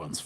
ones.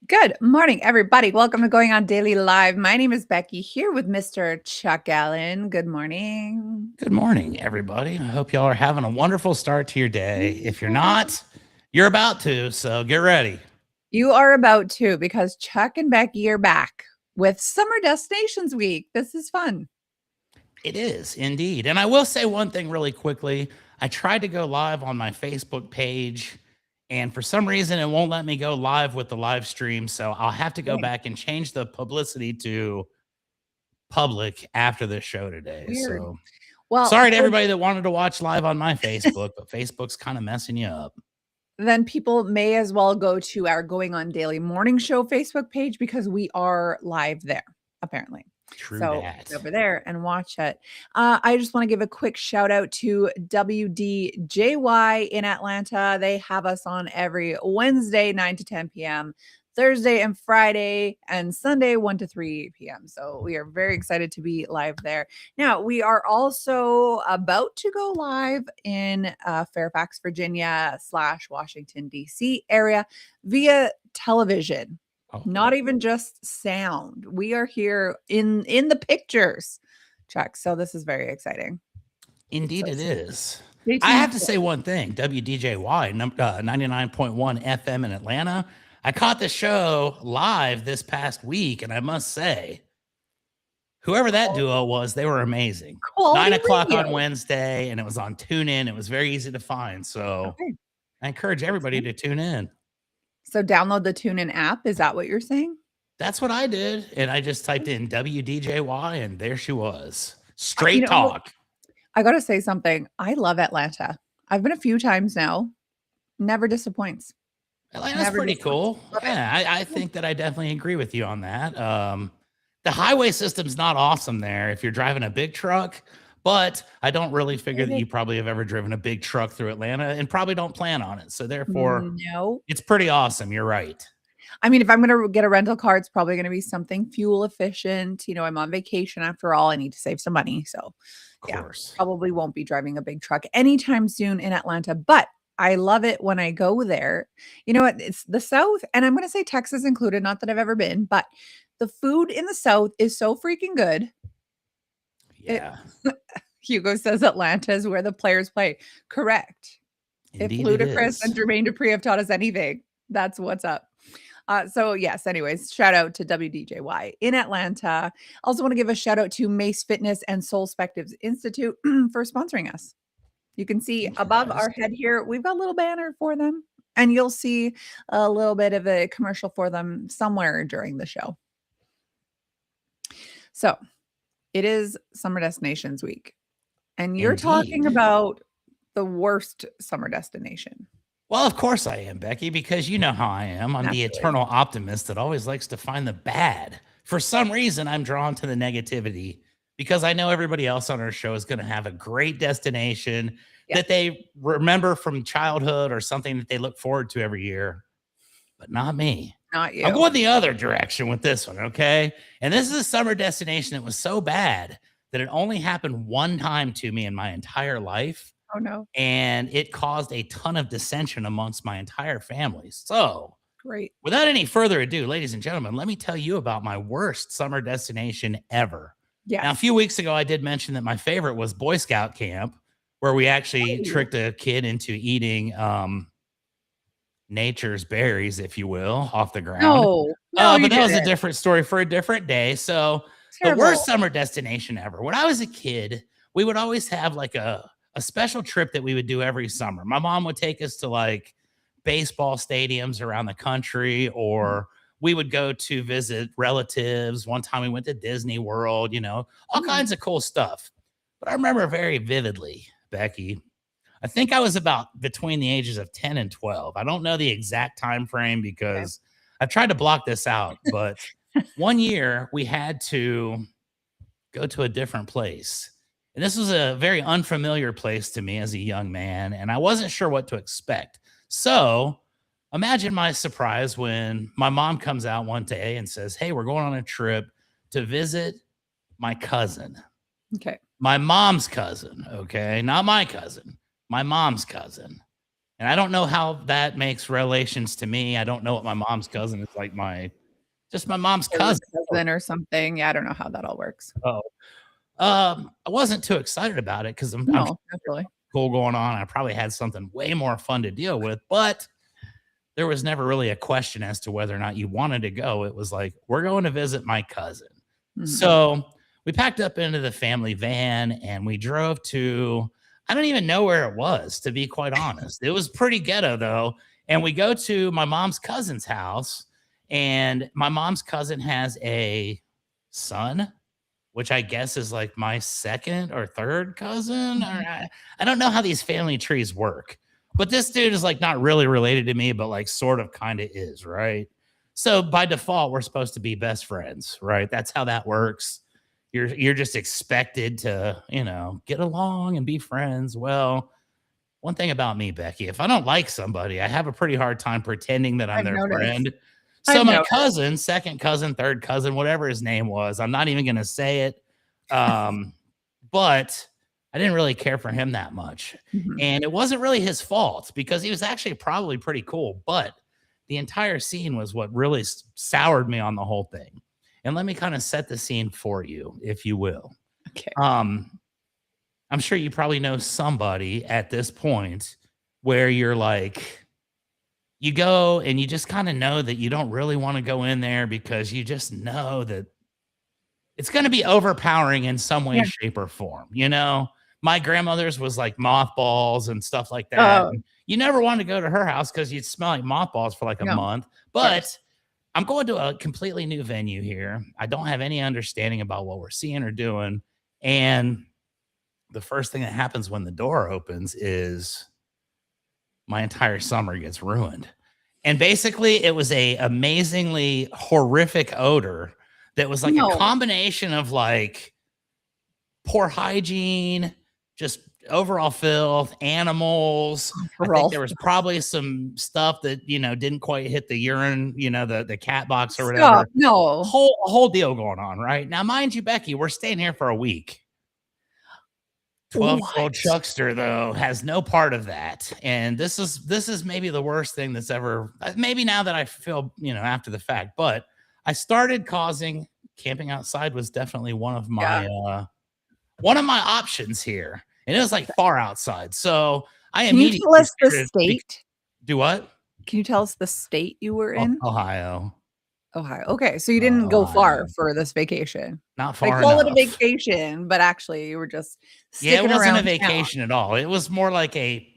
Good morning, everybody. Welcome to Going On Daily Live. My name is Becky, here with Mr. Chuck Allen. Good morning. Good morning, everybody. I hope y'all are having a wonderful start to your day. If you're not, you're about to, so get ready. You are about to, because Chuck and Becky are back with Summer Destinations Week. This is fun. It is, indeed. And I will say one thing really quickly. I tried to go live on my Facebook page, and for some reason, it won't let me go live with the live stream. So I'll have to go back and change the publicity to public after the show today. Weird. So, well, sorry to everybody that wanted to watch live on my Facebook, but Facebook's kind of messing you up. Then people may as well go to our Going On Daily Morning Show Facebook page, because we are live there, apparently. True so that. Over there and watch it. I just want to give a quick shout out to WDJY in Atlanta. They have us on every Wednesday, 9 to 10 p.m., Thursday and Friday, and Sunday, 1 to 3 p.m. So we are very excited to be live there. Now, we are also about to go live in Fairfax, Virginia / Washington, D.C. area via television. Not even just sound. We are here in the pictures, Chuck. So this is very exciting. Indeed, it is. I have to say one thing. WDJY 99.1 FM in Atlanta. I caught the show live this past week, and I must say, whoever that duo was, they were amazing. 9 o'clock on Wednesday, and it was on TuneIn. It was very easy to find. So I encourage everybody to tune in. So download the TuneIn app. Is that what you're saying? That's what I did. And I just typed in WDJY, and there she was. Straight talk. I got to say something. I love Atlanta. I've been a few times now. Never disappoints. Atlanta's pretty cool. Yeah, I think that I definitely agree with you on that. The highway system's not awesome there if you're driving a big truck, but I don't really figure that you probably have ever driven a big truck through Atlanta and probably don't plan on it. So therefore, it's pretty awesome. You're right. I mean, if I'm going to get a rental car, it's probably going to be something fuel efficient. You know, I'm on vacation after all. I need to save some money. So probably won't be driving a big truck anytime soon in Atlanta, but I love it when I go there. You know what? It's the South, and I'm going to say Texas included, not that I've ever been, but the food in the South is so freaking good. Yeah. Hugo says Atlanta is where the players play. Correct. Indeed, if Ludacris and Jermaine Dupri have taught us anything, that's what's up. So yes, anyways, shout out to WDJY in Atlanta. Also want to give a shout out to Mace Fitness and Soul Spectives Institute for sponsoring us. You can see above our head here, we've got a little banner for them, and you'll see a little bit of a commercial for them somewhere during the show. So it is Summer Destinations Week, and you're talking about the worst summer destination. Well, of course I am, Becky, because you know how I am. I'm the eternal optimist that always likes to find the bad. For some reason, I'm drawn to the negativity, because I know everybody else on our show is going to have a great destination that they remember from childhood or something that they look forward to every year, but not me. Not you. I'm going the other direction with this one, okay? And this is a summer destination that was so bad that it only happened one time to me in my entire life. Oh, no. And it caused a ton of dissension amongst my entire family. So, great. Without any further ado, ladies and gentlemen, let me tell you about my worst summer destination ever. Yeah. Now, a few weeks ago, I did mention that my favorite was Boy Scout camp, where we actually tricked a kid into eating nature's berries, if you will, off the ground. No, but that was a different story for a different day. So Terrible. The worst summer destination ever. When I was a kid, we would always have like a a special trip that we would do every summer. My mom would take us to like baseball stadiums around the country, or we would go to visit relatives. One time we went to Disney World, all kinds of cool stuff. But I remember very vividly, Becky, I think I was about between the ages of 10 and 12. I don't know the exact time frame because I've tried to block this out, but one year we had to go to a different place. And this was a very unfamiliar place to me as a young man, and I wasn't sure what to expect. So imagine my surprise when my mom comes out one day and says, "Hey, we're going on a trip to visit my cousin." Okay. My mom's cousin. Okay. Not my cousin, my mom's cousin. And I don't know how that makes relations to me. I don't know what my mom's cousin is like, just my mom's cousin or something. Yeah, I don't know how that all works. Oh, I wasn't too excited about it because I'm naturally cool going on. I probably had something way more fun to deal with, but there was never really a question as to whether or not you wanted to go. It was like, we're going to visit my cousin. So we packed up into the family van and we drove to, I don't even know where it was, to be quite honest. It was pretty ghetto though. And we go to my mom's cousin's house, and my mom's cousin has a son, which I guess is like my second or third cousin. Or I don't know how these family trees work, but this dude is like not really related to me, but like sort of kind of is, right? So by default, we're supposed to be best friends, right? That's how that works. You're just expected to, get along and be friends. Well, one thing about me, Becky, if I don't like somebody, I have a pretty hard time pretending that I'm their friend. So my cousin, second cousin, third cousin, whatever his name was, I'm not even going to say it. But I didn't really care for him that much. And it wasn't really his fault because he was actually probably pretty cool. But the entire scene was what really soured me on the whole thing. And let me kind of set the scene for you, if you will. Okay. I'm sure you probably know somebody at this point where you're like, you go and you just kind of know that you don't really want to go in there because you just know that it's going to be overpowering in some way, shape, or form. My grandmother's was like mothballs and stuff like that. And you never want to go to her house because you'd smell like mothballs for like a month. But I'm going to a completely new venue here. I don't have any understanding about what we're seeing or doing. And the first thing that happens when the door opens is my entire summer gets ruined. And basically it was a amazingly horrific odor that was like a combination of like poor hygiene, just overall filth, animals. I think there was probably some stuff that, didn't quite hit the urine, the cat box or whatever. A whole deal going on, right? Now, mind you, Becky, we're staying here for a week. 12-year-old Chuckster, though, has no part of that. And this is maybe the worst thing that's ever, maybe now that I feel, after the fact, but I started camping outside was definitely one of my options here. And it was like far outside. So I immediately. Can you tell us the state? Do what? Can you tell us the state you were in? Ohio. Okay. So you didn't go far for this vacation. Not far enough. They call it a vacation, but actually you were just sticking it wasn't around a vacation at all. It was more like a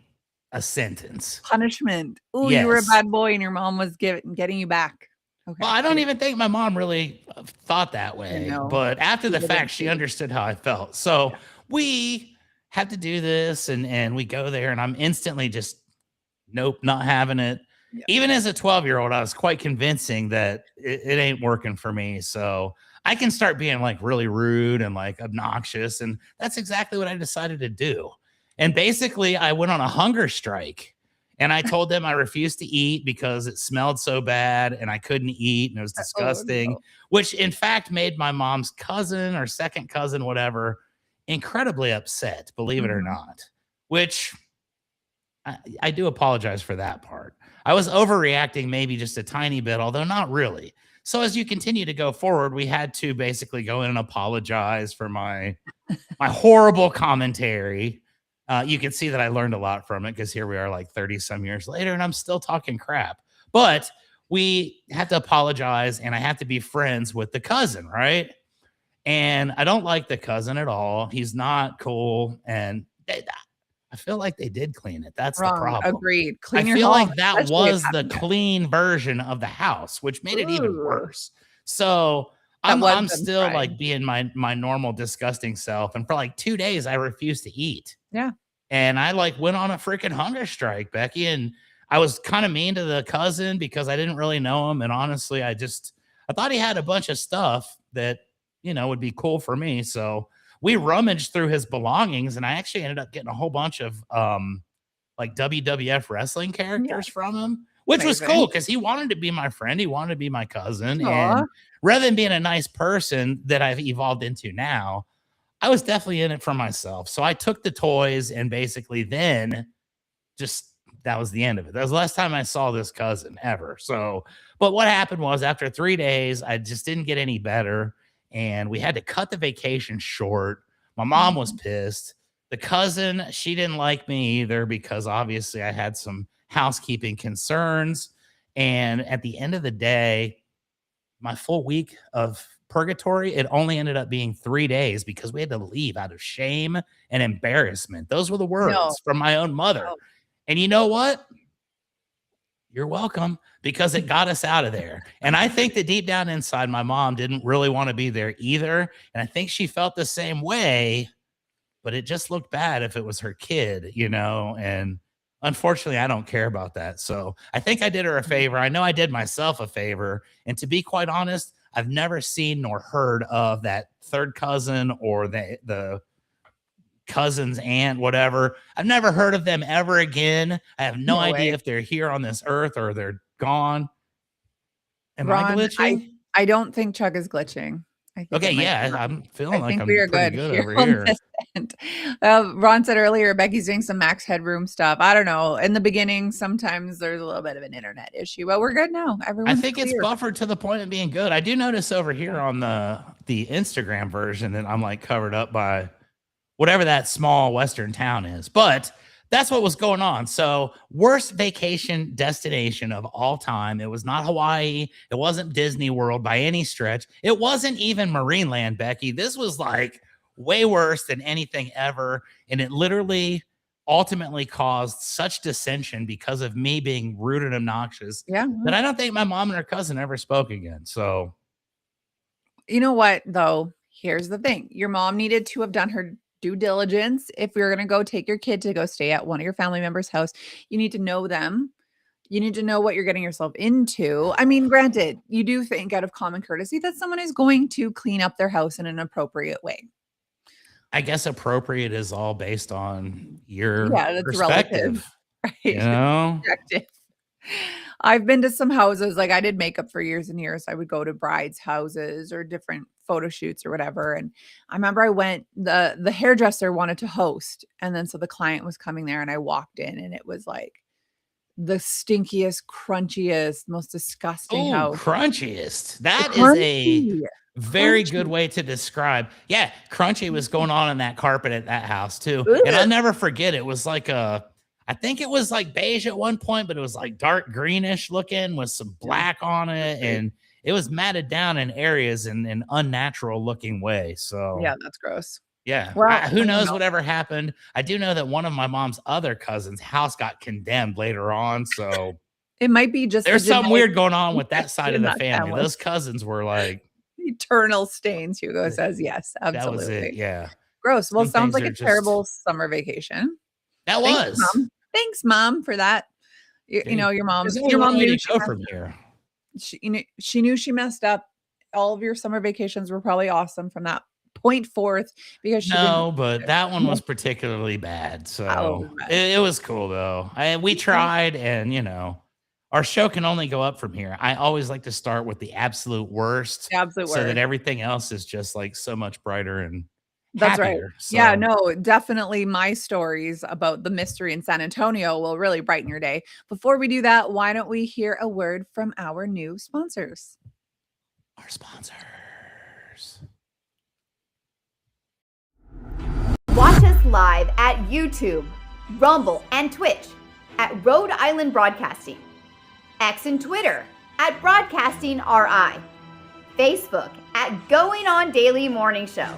sentence. Punishment. Oh, you were a bad boy and your mom was getting you back. Okay. Well, I don't even think my mom really thought that way. But after the fact, she understood how I felt. So we had to do this and we go there and I'm instantly just, nope, not having it. Yeah. Even as a 12-year-old, I was quite convincing that it ain't working for me. So I can start being like really rude and like obnoxious. And that's exactly what I decided to do. And basically I went on a hunger strike and I told them I refused to eat because it smelled so bad and I couldn't eat and it was disgusting, which in fact made my mom's cousin or second cousin, whatever, incredibly upset, believe it or not, which I do apologize for that part. I was overreacting maybe just a tiny bit, although not really. So as you continue to go forward, we had to basically go in and apologize for my horrible commentary. You can see that I learned a lot from it because here we are like 30 some years later and I'm still talking crap. But we have to apologize and I have to be friends with the cousin, right? And I don't like the cousin at all. He's not cool. And I feel like they did clean it. That's the Wrong. problem. Agreed. I Clean your feel home, like that especially if was the having guests. clean version of the house, which made it even Ooh. worse. So That was I'm them still fried. like being my normal disgusting self. And for like 2 days, I refused to eat. Yeah. And I like went on a freaking hunger strike, Becky. And I was kind of mean to the cousin because I didn't really know him. And honestly, I thought he had a bunch of stuff that, would be cool for me. So we rummaged through his belongings, and I actually ended up getting a whole bunch of like WWF wrestling characters from him, which was cool because he wanted to be my friend. He wanted to be my cousin. Aww. And rather than being a nice person that I've evolved into now, I was definitely in it for myself. So I took the toys, and basically then that was the end of it. That was the last time I saw this cousin ever. So, but what happened was after 3 days, I just didn't get any better. And we had to cut the vacation short. My mom was pissed. The cousin, she didn't like me either because obviously I had some housekeeping concerns. And at the end of the day, my full week of purgatory, it only ended up being 3 days because we had to leave out of shame and embarrassment. Those were the words from my own mother. No. And you know what? You're welcome, because it got us out of there. And I think that deep down inside, my mom didn't really want to be there either. And I think she felt the same way, but it just looked bad if it was her kid, and unfortunately, I don't care about that. So I think I did her a favor. I know I did myself a favor. And to be quite honest, I've never seen nor heard of that third cousin or the cousin's aunt, whatever. I've never heard of them ever again. I have no idea if they're here on this earth or they're gone. Am I glitching? I don't think Chuck is glitching. Okay, yeah, I'm feeling like I'm we are pretty good over here. Ron said earlier, Becky's doing some max headroom stuff. I don't know. In the beginning, sometimes there's a little bit of an internet issue, but we're good now. Everyone's clear. It's buffered to the point of being good. I do notice over here on the Instagram version that I'm like covered up by whatever that small Western town is. But that's what was going on. So worst vacation destination of all time. It was not Hawaii. It wasn't Disney World by any stretch. It wasn't even Marineland, Becky. This was like way worse than anything ever. And it literally ultimately caused such dissension because of me being rude and obnoxious that I don't think my mom and her cousin ever spoke again. So you know what, though? Here's the thing. Your mom needed to have done her due diligence. If you're going to go take your kid to go stay at one of your family members' house, you need to know them. You need to know what you're getting yourself into. I mean, granted, you do think out of common courtesy that someone is going to clean up their house in an appropriate way. I guess appropriate is all based on your perspective. Relative, right? Objective. I've been to some houses, like I did makeup for years and years. I would go to brides' houses or different photo shoots or whatever. And I remember I went, the hairdresser wanted to host. And then so the client was coming there and I walked in and it was like the stinkiest, crunchiest, most disgusting house. Crunchiest. That is a very good way to describe. Yeah, crunchy was going on in that carpet at that house too. And I'll never forget, it was like I think it was like beige at one point, but it was like dark greenish looking with some black on it. And it was matted down in areas in an unnatural looking way. So yeah, that's gross. Yeah. Well, who knows whatever happened. I do know that one of my mom's other cousins' house got condemned later on. So it might be just there's something weird going on with that side of the family. Those cousins were like eternal stains. Hugo says yes, absolutely. That was it. Yeah. Gross. Well, sounds like a terrible summer vacation. That was. Thanks, Mom, for that. You know, your mom knew she from here. She knew she messed up. All of your summer vacations were probably awesome from that point forth because she but that one was particularly bad. So it was cool though. We tried, and our show can only go up from here. I always like to start with the absolute worst, so that everything else is just like so much brighter and that's happier. right. So. Yeah, no, definitely my stories about the mystery in San Antonio will really brighten your day. Before we do that, why don't we hear a word from our new sponsors? Our sponsors. Watch us live at YouTube, Rumble, and Twitch at Rhode Island Broadcasting, X and Twitter at Broadcasting RI, Facebook at Going On Daily Morning Show,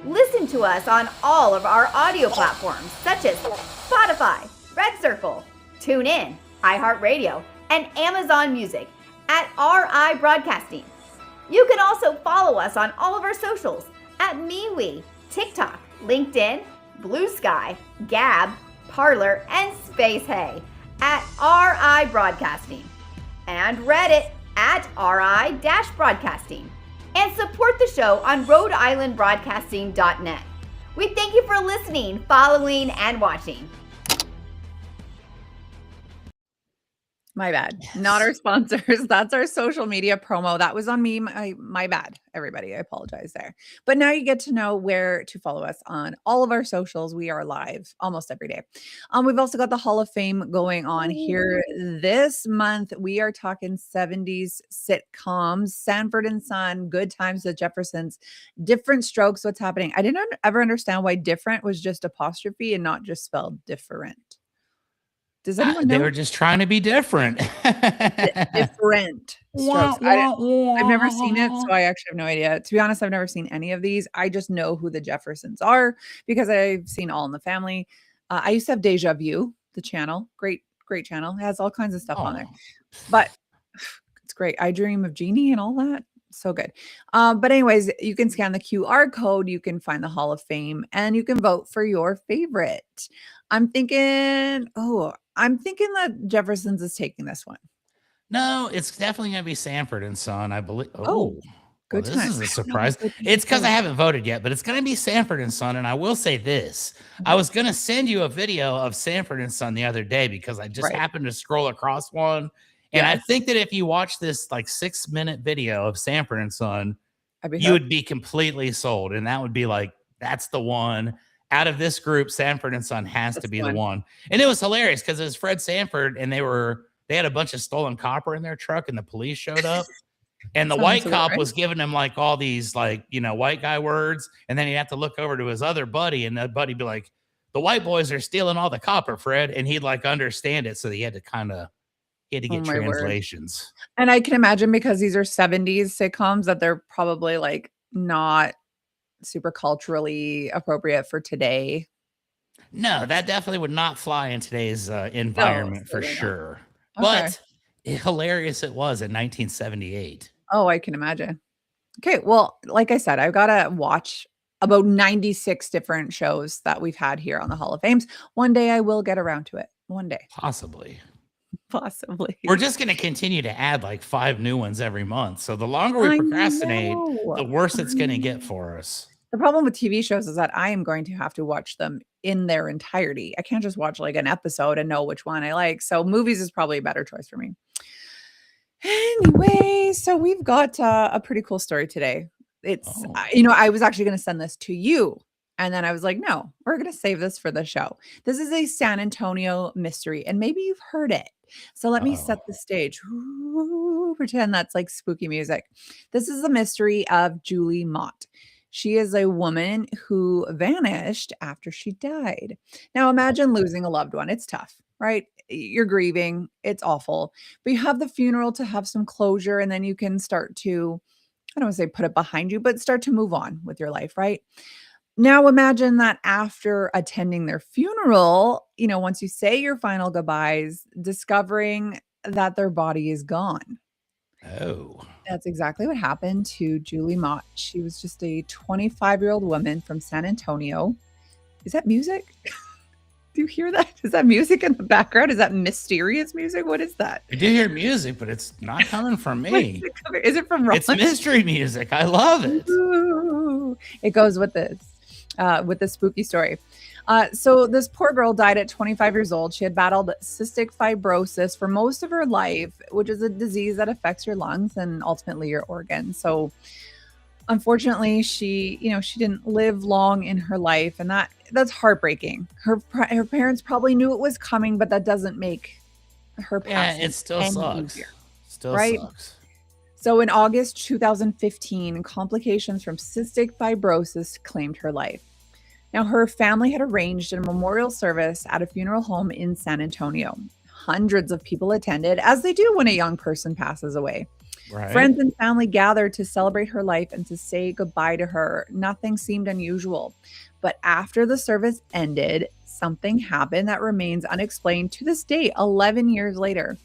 Listen to us on all of our audio platforms, such as Spotify, Red Circle, TuneIn, iHeartRadio, and Amazon Music at RIBroadcasting. You can also follow us on all of our socials at MeWe, TikTok, LinkedIn, Blue Sky, Gab, Parler, and Space Hey at RIBroadcasting, and Reddit at RI-broadcasting. And support the show on RhodeIslandBroadcasting.net. We thank you for listening, following, and watching. My bad. Not our sponsors. That's our social media promo. That was on me. My bad, everybody. I apologize there. But now you get to know where to follow us on all of our socials. We are live almost every day. We've also got the Hall of Fame going on here this month. We are talking 70s sitcoms, Sanford and Son, Good Times, The Jeffersons, Different Strokes. What's happening? I didn't ever understand why different was just apostrophe and not just spelled different. Does anyone know? They were just trying to be different. Different strokes. I've never seen it, so I actually have no idea. To be honest, I've never seen any of these. I just know who the Jeffersons are because I've seen All in the Family. I used to have Deja Vu, the channel. Great channel. It has all kinds of stuff on there. But it's great. I Dream of Jeannie and all that. So good. But anyways, you can scan the QR code. You can find the Hall of Fame and you can vote for your favorite. I'm thinking that Jeffersons is taking this one. No, it's definitely going to be Sanford and Son, I believe. Good this is a surprise. It's because I haven't voted yet, but it's going to be Sanford and Son. And I will say this. I was going to send you a video of Sanford and Son the other day because I just happened to scroll across one. And I think that if you watch this like 6-minute video of Sanford and Son, you would be completely sold. And that would be like, that's the one. Out of this group, Sanford and Son has to be the one. And it was hilarious because it was Fred Sanford and they had a bunch of stolen copper in their truck and the police showed up. And the white cop was giving him like all these like, white guy words. And then he'd have to look over to his other buddy and that buddy be like, the white boys are stealing all the copper, Fred. And he'd like understand it. So he had to get translations. And I can imagine because these are 70s sitcoms that they're probably like not super culturally appropriate for today. No, that definitely would not fly in today's environment for sure. Okay. But hilarious it was in 1978. Oh, I can imagine. Okay, well, like I said, I've got to watch about 96 different shows that we've had here on the Hall of Fames. One day I will get around to it. One day. Possibly. We're just going to continue to add like 5 new ones every month. So the longer we procrastinate, the worse it's going to get for us. The problem with TV shows is that I am going to have to watch them in their entirety. I can't just watch like an episode and know which one I like. So movies is probably a better choice for me. Anyway, so we've got a pretty cool story today. It's, I was actually going to send this to you. And then I was like, no, we're going to save this for the show. This is a San Antonio mystery. And maybe you've heard it. So let me set the stage. Ooh, pretend that's like spooky music. This is the mystery of Julie Mott. She is a woman who vanished after she died. Now imagine losing a loved one. It's tough, right? You're grieving. It's awful. But you have the funeral to have some closure. And then you can start to, I don't want to say put it behind you, but start to move on with your life, right? Now imagine that after attending their funeral, once you say your final goodbyes, discovering that their body is gone. Oh. That's exactly what happened to Julie Mott. She was just a 25-year-old woman from San Antonio. Is that music? Do you hear that? Is that music in the background? Is that mysterious music? What is that? I do hear music, but it's not coming from me. Is it from Ron? It's mystery music. I love it. Ooh, it goes with this spooky story. So this poor girl died at 25 years old. She had battled cystic fibrosis for most of her life, which is a disease that affects your lungs and ultimately your organs. So unfortunately, she didn't live long in her life, and that's heartbreaking. Her parents probably knew it was coming, but that doesn't make her pass. Yeah, it still sucks. Easier, still right? sucks. So in August 2015, complications from cystic fibrosis claimed her life. Now, her family had arranged a memorial service at a funeral home in San Antonio. Hundreds of people attended, as they do when a young person passes away. Right. Friends and family gathered to celebrate her life and to say goodbye to her. Nothing seemed unusual. But after the service ended, something happened that remains unexplained to this day, 11 years later.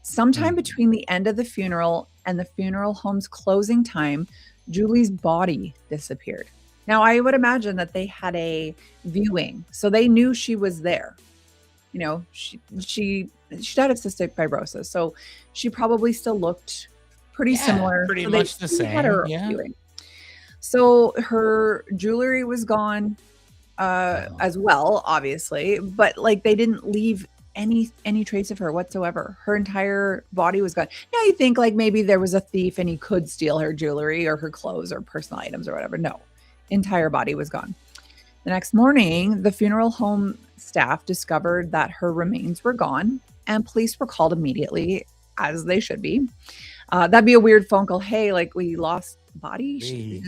Sometime between the end of the funeral and the funeral home's closing time, Julie's body disappeared. Now, I would imagine that they had a viewing, so they knew she was there. You know, she died of cystic fibrosis, so she probably still looked pretty similar. Pretty So much the she same. had her viewing. So her jewelry was gone as well, obviously, but like they didn't leave any trace of her whatsoever. Her entire body was gone. Now you think like maybe there was a thief and he could steal her jewelry or her clothes or personal items or whatever. No, entire body was gone. The next morning, the funeral home staff discovered that her remains were gone and police were called immediately, as they should be. That'd be a weird phone call. Hey, like we lost body.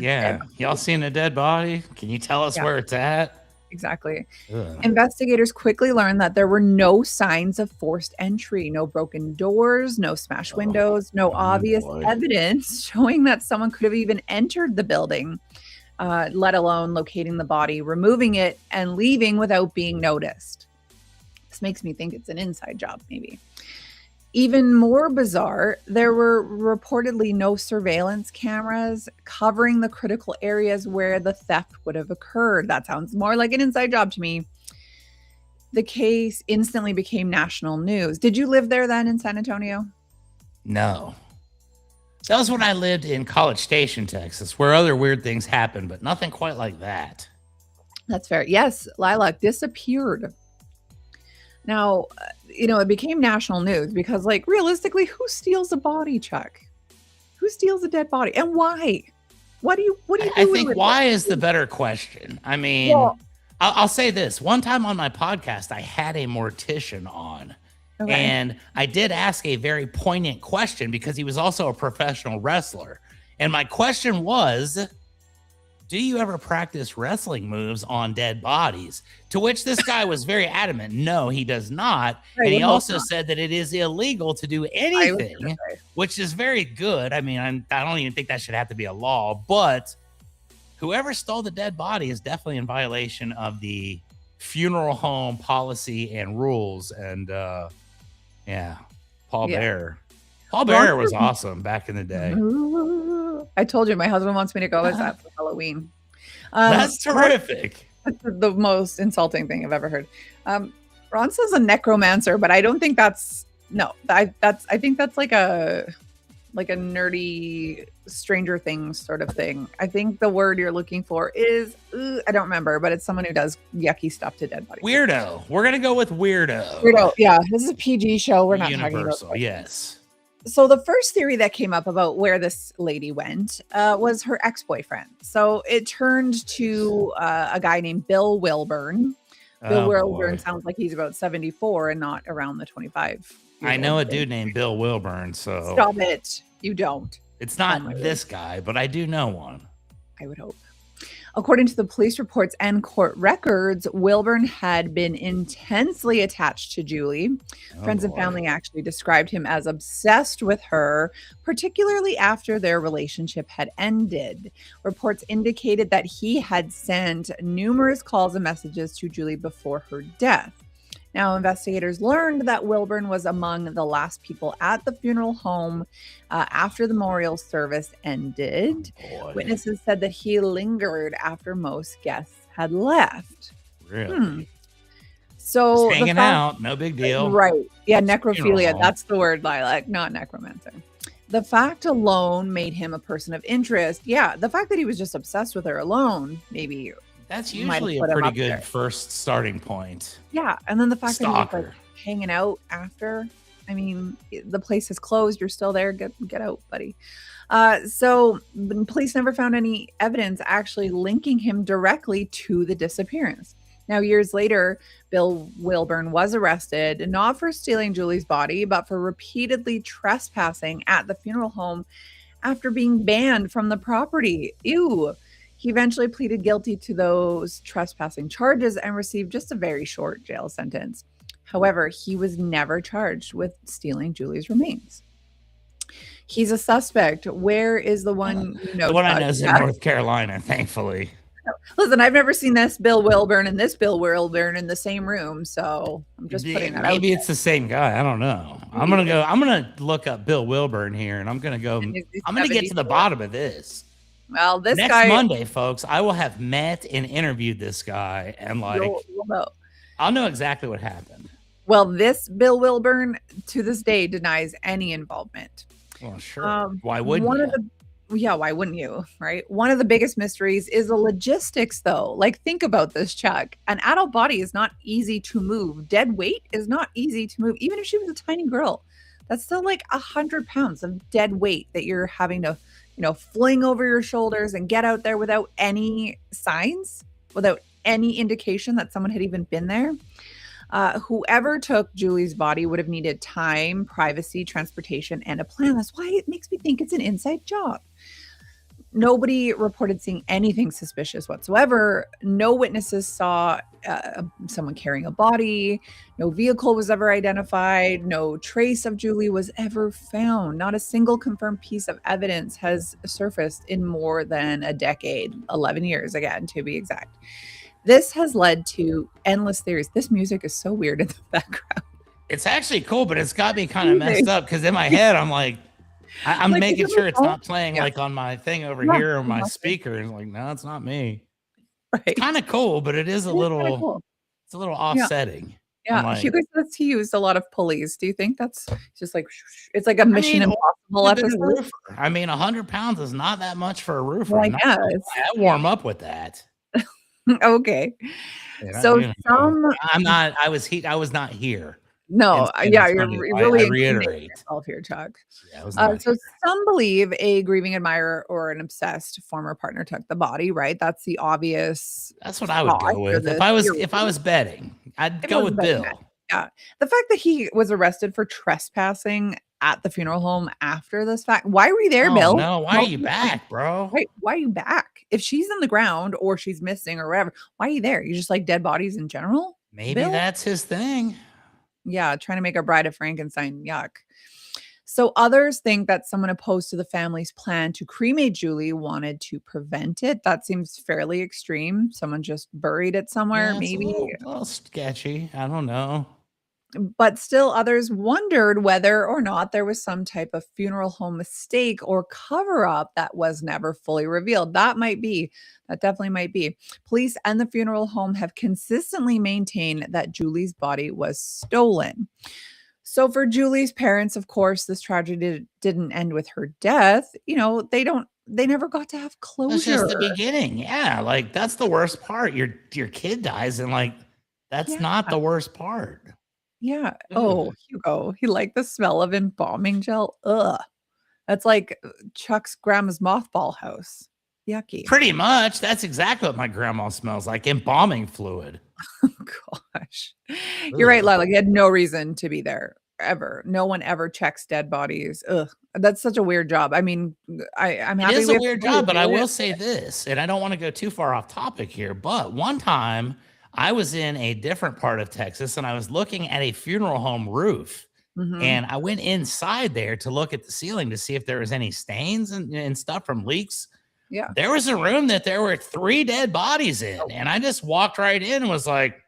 Y'all seen a dead body? Can you tell us where it's at? Exactly. Ugh. Investigators quickly learned that there were no signs of forced entry, no broken doors, no smashed windows, no obvious evidence showing that someone could have even entered the building, let alone locating the body, removing it, and leaving without being noticed. This makes me think it's an inside job, maybe. Even more bizarre, there were reportedly no surveillance cameras covering the critical areas where the theft would have occurred. That sounds more like an inside job to me. The case instantly became national news. Did you live there then in San Antonio? No. That was when I lived in College Station, Texas, where other weird things happened, but nothing quite like that. That's fair. Yes, Lilac disappeared. Now, you know, it became national news because, like, realistically, who steals a body, Chuck? Who steals a dead body, and why? What do you do? I think why is the better question. I mean, I'll say this: one time on my podcast, I had a mortician on, and I did ask a very poignant question because he was also a professional wrestler, and my question was, do you ever practice wrestling moves on dead bodies? To which this guy was very adamant. No, he does not. And he also said that it is illegal to do anything, which is very good. I mean, I don't even think that should have to be a law, but whoever stole the dead body is definitely in violation of the funeral home policy and rules. And Paul Bear. Paul Bear was awesome back in the day. I told you my husband wants me to go as that for Halloween. That's terrific. That's the most insulting thing I've ever heard. Ron says a necromancer, but I don't think that's I think that's like a nerdy Stranger Things sort of thing. I think the word you're looking for is I don't remember, but it's someone who does yucky stuff to dead bodies. Weirdo. We're gonna go with weirdo. Weirdo. Yeah, this is a PG show. We're not Universal, talking about yes. So the first theory that came up about where this lady went was her ex-boyfriend. So it turned to a guy named Bill Wilburn. Bill Wilburn sounds like he's about 74 and not around the 25. I know a dude named Bill Wilburn, so stop it. You don't. It's not this guy, but I do know one. I would hope. According to the police reports and court records, Wilburn had been intensely attached to Julie. Friends and family actually described him as obsessed with her, particularly after their relationship had ended. Reports indicated that he had sent numerous calls and messages to Julie before her death. Now, investigators learned that Wilburn was among the last people at the funeral home after the memorial service ended. Witnesses said that he lingered after most guests had left. Really? So just hanging out, no big deal. Right. Yeah, necrophilia. That's the word, Lilac, not necromancer. The fact alone made him a person of interest. Yeah, the fact that he was just obsessed with her alone, maybe. That's usually a pretty good first starting point. Yeah. And then the fact that he was like hanging out after, I mean, the place is closed. You're still there. Get out, buddy. So police never found any evidence actually linking him directly to the disappearance. Now, years later, Bill Wilburn was arrested, not for stealing Julie's body, but for repeatedly trespassing at the funeral home after being banned from the property. Ew. He eventually pleaded guilty to those trespassing charges and received just a very short jail sentence. However, he was never charged with stealing Julie's remains. He's a suspect. Where is the one the one I know is in North Carolina, thankfully. Listen, I've never seen this Bill Wilburn and this Bill Wilburn in the same room, so I'm just putting that out. Maybe it's the same guy. I don't know. I'm gonna look up Bill Wilburn here, and I'm gonna get to the bottom of this. Well, this next guy, Monday, folks, I will have met and interviewed this guy, and you'll know. I'll know exactly what happened. Well, this Bill Wilburn to this day denies any involvement. Well, sure. Why wouldn't you? Why wouldn't you? Right. One of the biggest mysteries is the logistics, though. Like, think about this, Chuck. An adult body is not easy to move. Dead weight is not easy to move. Even if she was a tiny girl, that's still like 100 pounds of dead weight that you're having to, fling over your shoulders and get out there without any signs, without any indication that someone had even been there. Whoever took Julie's body would have needed time, privacy, transportation, and a plan. That's why it makes me think it's an inside job. Nobody reported seeing anything suspicious whatsoever. No witnesses saw someone carrying a body. No vehicle was ever identified. No trace of Julie was ever found. Not a single confirmed piece of evidence has surfaced in more than a decade, 11 years again, to be exact. This has led to endless theories. This music is so weird in the background. It's actually cool, but it's got me kind of messed up because in my head, I'm like, I'm making sure it's not playing like on my thing over here or my speaker. And like, no, it's not me. Right. It's kind of cool, but it is a little, cool. It's a little offsetting. Yeah. He used a lot of pulleys. Do you think that's just like, it's like a Mission Impossible episode? I mean, 100 pounds is not that much for a roofer. Well, I warm up with that. Okay. Yeah, so I was not here. No, you're really reiterate yourself here, Chuck. Yeah, so some believe a grieving admirer or an obsessed former partner took the body, right? That's the obvious. That's what I would go with. If I was betting, I'd go with Bill. Yeah. The fact that he was arrested for trespassing at the funeral home after this fact. Why were you there, Bill? No, why are you back, bro? Why are you back? If she's in the ground or she's missing or whatever, why are you there? You just like dead bodies in general? Maybe Bill? That's his thing. Yeah, trying to make a bride of Frankenstein. Yuck. So others think that someone opposed to the family's plan to cremate Julie wanted to prevent it. That seems fairly extreme. Someone just buried it somewhere, maybe. A little sketchy. I don't know. But still others wondered whether or not there was some type of funeral home mistake or cover up that was never fully revealed. That definitely might be. Police and the funeral home have consistently maintained that Julie's body was stolen. So for Julie's parents, of course, this tragedy didn't end with her death. They never got to have closure. That's just the beginning. Yeah. Like that's the worst part. Your kid dies and like, that's not the worst part. Yeah. Oh, Hugo, he liked the smell of embalming gel. Ugh. That's like Chuck's grandma's mothball house. Yucky. Pretty much. That's exactly what my grandma smells like. Embalming fluid. Oh, gosh. You're right, Lila. He had no reason to be there ever. No one ever checks dead bodies. Ugh. That's such a weird job. I mean, I'm happy. It is a weird job, but I will say this, and I don't want to go too far off topic here, but one time I was in a different part of Texas and I was looking at a funeral home roof and I went inside there to look at the ceiling to see if there was any stains and stuff from leaks. Yeah. There was a room that there were 3 dead bodies in and I just walked right in and was like,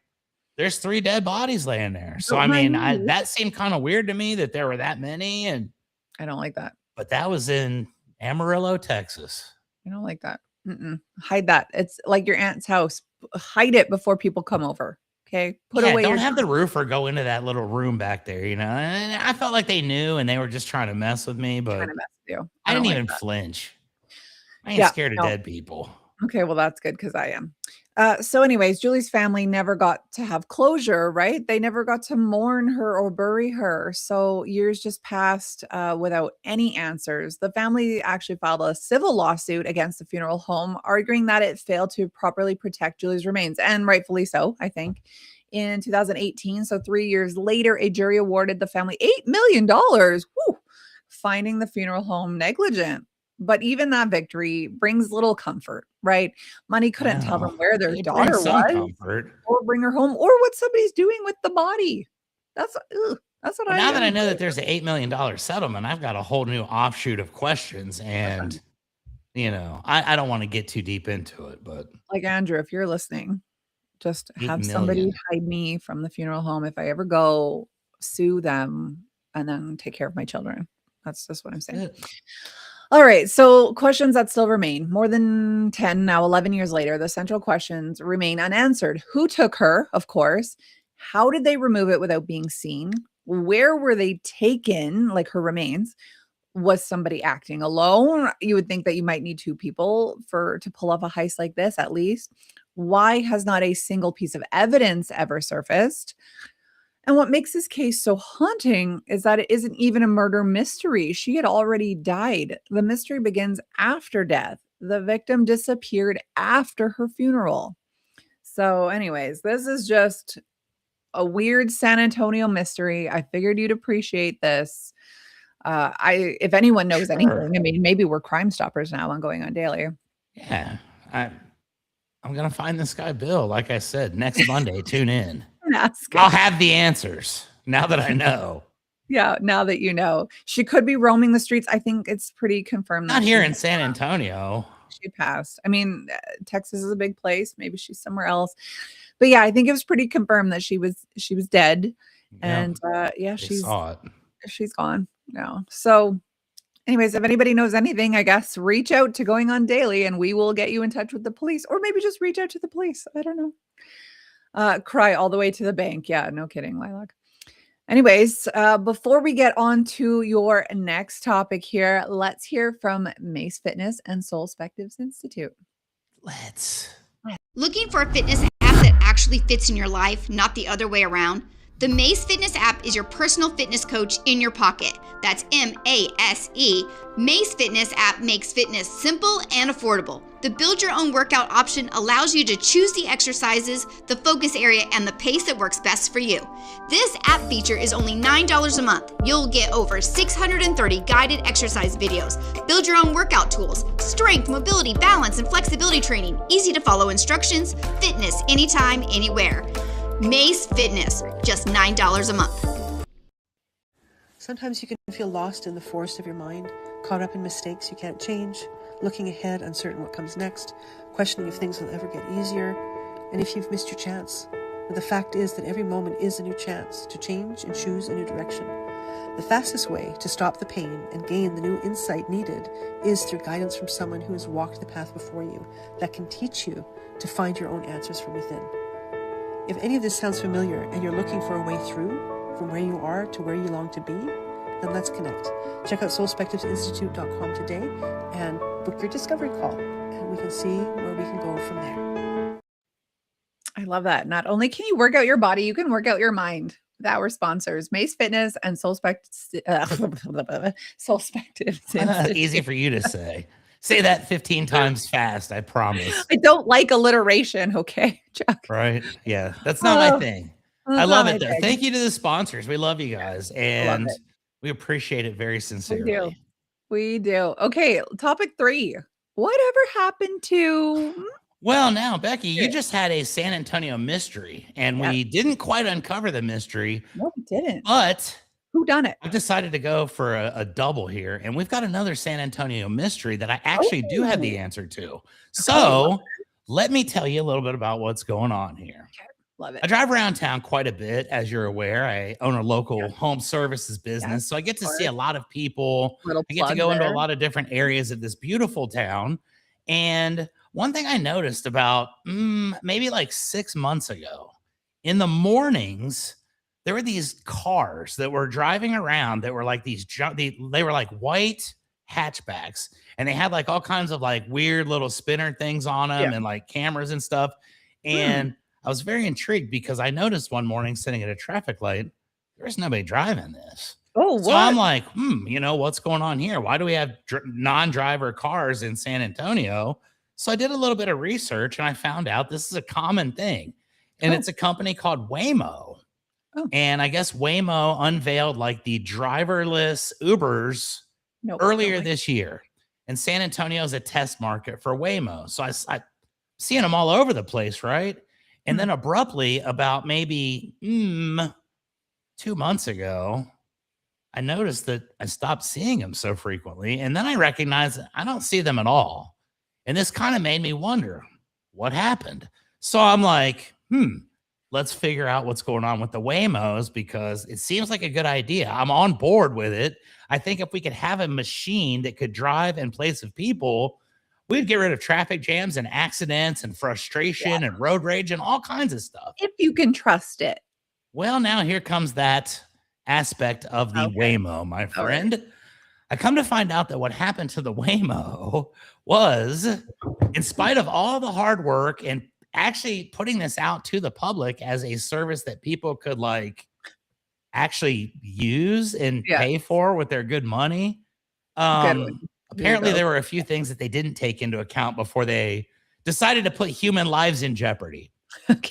there's 3 dead bodies laying there. So, I mean, that seemed kind of weird to me that there were that many. And I don't like that. But that was in Amarillo, Texas. I don't like that. Hide that. It's like your aunt's house. Hide it before people come over. Okay. Don't have the roofer go into that little room back there, And I felt like they knew and they were just trying to mess with me, but I didn't even flinch. I ain't scared of dead people. Okay, well, that's good because I am. So anyways, Julie's family never got to have closure, right? They never got to mourn her or bury her. So years just passed without any answers. The family actually filed a civil lawsuit against the funeral home, arguing that it failed to properly protect Julie's remains, and rightfully so, I think. In 2018, so 3 years later, a jury awarded the family $8 million, finding the funeral home negligent. But even that victory brings little comfort, right? Money couldn't tell them where their daughter was or bring her home or what somebody's doing with the body. That's That's what But I now that I do. know that there's an $8 million settlement, I've got a whole new offshoot of questions. And, I don't want to get too deep into it, but Like, Andrew, if you're listening, just 8 have somebody million. hide me from the funeral home. If I ever go, sue them and then take care of my children. That's just what I'm saying. All right. So questions that still remain. More than 10, now 11 years later, the central questions remain unanswered. Who took her, of course? How did they remove it without being seen? Where were they taken, like her remains? Was somebody acting alone? You would think that you might need two people to pull off a heist like this, at least. Why has not a single piece of evidence ever surfaced? And what makes this case so haunting is that it isn't even a murder mystery. She had already died. The mystery begins after death. The victim disappeared after her funeral. So, anyways, this is just a weird San Antonio mystery. I figured you'd appreciate this. If anyone knows anything, I mean, maybe we're Crime Stoppers now on Going on Daily. Yeah, I'm gonna find this guy Bill. Like I said, next Monday, tune in. I'll have the answers now that I know. Yeah, now that you know. She could be roaming the streets. I think it's pretty confirmed. Not here in San Antonio. She passed. I mean, Texas is a big place. Maybe she's somewhere else. But yeah, I think it was pretty confirmed that she was dead. And yeah, she's gone now. So anyways, if anybody knows anything, I guess reach out to Going on Daily and we will get you in touch with the police, or maybe just reach out to the police. I don't know. Cry all the way to the bank. Yeah, no kidding, Lilac. Anyways, before we get on to your next topic here, let's hear from Mace Fitness and Soul Spectives Institute. Looking for a fitness app that actually fits in your life, not the other way around? The Mace Fitness app is your personal fitness coach in your pocket. That's M-A-S-E. Mace Fitness app makes fitness simple and affordable. The build your own workout option allows you to choose the exercises, the focus area, and the pace that works best for you. This app feature is only $9 a month. You'll get over 630 guided exercise videos, build your own workout tools, strength, mobility, balance, and flexibility training, easy to follow instructions, fitness anytime, anywhere. Mace Fitness, just $9 a month. Sometimes you can feel lost in the forest of your mind, caught up in mistakes you can't change, looking ahead, uncertain what comes next, questioning if things will ever get easier, and if you've missed your chance. But the fact is that every moment is a new chance to change and choose a new direction. The fastest way to stop the pain and gain the new insight needed is through guidance from someone who has walked the path before you that can teach you to find your own answers from within. If any of this sounds familiar and you're looking for a way through from where you are to where you long to be, then let's connect. Check out soulspectivesinstitute.com today and book your discovery call, and we can see where we can go from there. I love that. Not only can you work out your body, you can work out your mind with our sponsors, Mace Fitness and Soul Spectives. Easy for you to say. Say that 15 times fast, I promise. I don't like alliteration, okay, Chuck? Right? Yeah, that's not my thing. I love it, though. Thank you to the sponsors. We love you guys, and we appreciate it very sincerely. We do. Okay, topic 3. Whatever happened to... Well, now, Becky, you just had a San Antonio mystery, and we didn't quite uncover the mystery. No, we didn't. But... who done it? I've decided to go for a double here, and we've got another San Antonio mystery that I actually do have the answer to. So let me tell you a little bit about what's going on here. Okay. Love it. I drive around town quite a bit, as you're aware. I own a local home services business, so I get to see a lot of people. I get to go into a lot of different areas of this beautiful town. And one thing I noticed about maybe like 6 months ago, in the mornings, there were these cars that were driving around that were like these, they were like white hatchbacks, and they had like all kinds of like weird little spinner things on them and like cameras and stuff. And I was very intrigued because I noticed one morning sitting at a traffic light, there's nobody driving this. Oh, so I'm like, what's going on here? Why do we have non-driver cars in San Antonio? So I did a little bit of research, and I found out this is a common thing, and it's a company called Waymo. And I guess Waymo unveiled like the driverless Ubers earlier this year. And San Antonio is a test market for Waymo. So I'm seeing them all over the place, right? And then abruptly, about maybe 2 months ago, I noticed that I stopped seeing them so frequently. And then I recognized that I don't see them at all. And this kind of made me wonder what happened. So I'm like, let's figure out what's going on with the Waymos because it seems like a good idea. I'm on board with it. I think if we could have a machine that could drive in place of people, we'd get rid of traffic jams and accidents and frustration and road rage and all kinds of stuff. If you can trust it. Well, now here comes that aspect of the Waymo, my friend. Right. I come to find out that what happened to the Waymo was, in spite of all the hard work and actually putting this out to the public as a service that people could like actually use and pay for with their good money. Apparently there were a few things that they didn't take into account before they decided to put human lives in jeopardy.